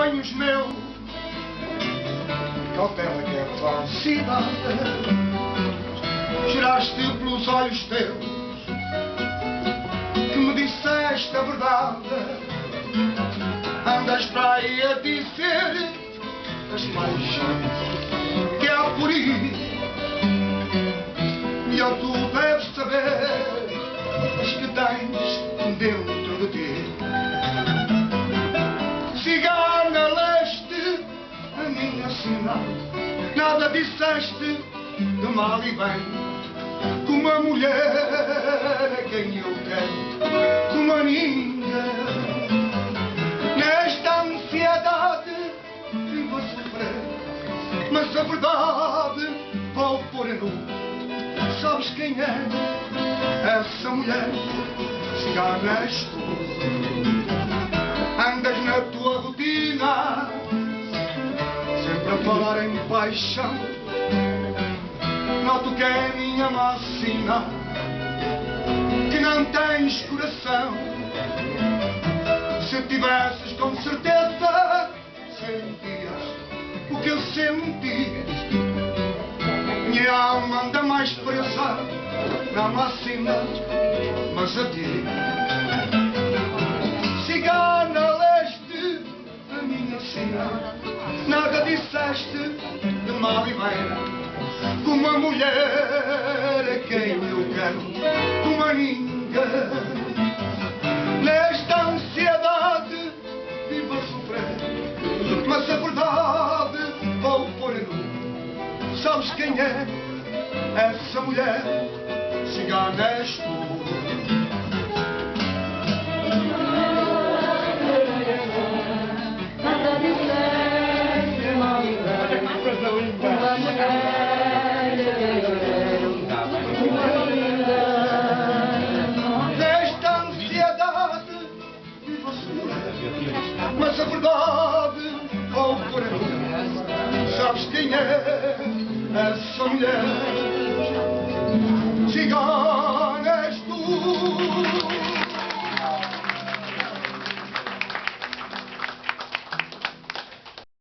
sonhos meus, cautela que é falsidade. Giraste pelos olhos teus, que me disseste a verdade. Andas para aí a dizer as paixões que há por aí, e eu tu deves saber as que tens dentro de ti. Cigana leste, a minha cidade, nada disseste de mal e bem. Como a mulher é quem eu quero, como a ninguém. Nesta ansiedade vivo a sofrer, mas a verdade vou pôr em nu. Sabes quem é essa mulher? Cigana és tu. Andas na tua rotina, sempre a falar em paixão. Noto que é minha macina, que não tens coração. Se tivesses com certeza, sentias o que eu senti. Minha alma anda mais presa na macina, mas a ti. Cigana leste, a minha sina, nada disseste de mal e bem. Como a mulher é quem eu quero, como a ninguém. Nesta ansiedade vivo a sofrer, mas a verdade vou pôr em nu. Sabes quem é essa mulher? Cigana és tu. Mas a verdade vou por aí. Sabes quem é essa mulher?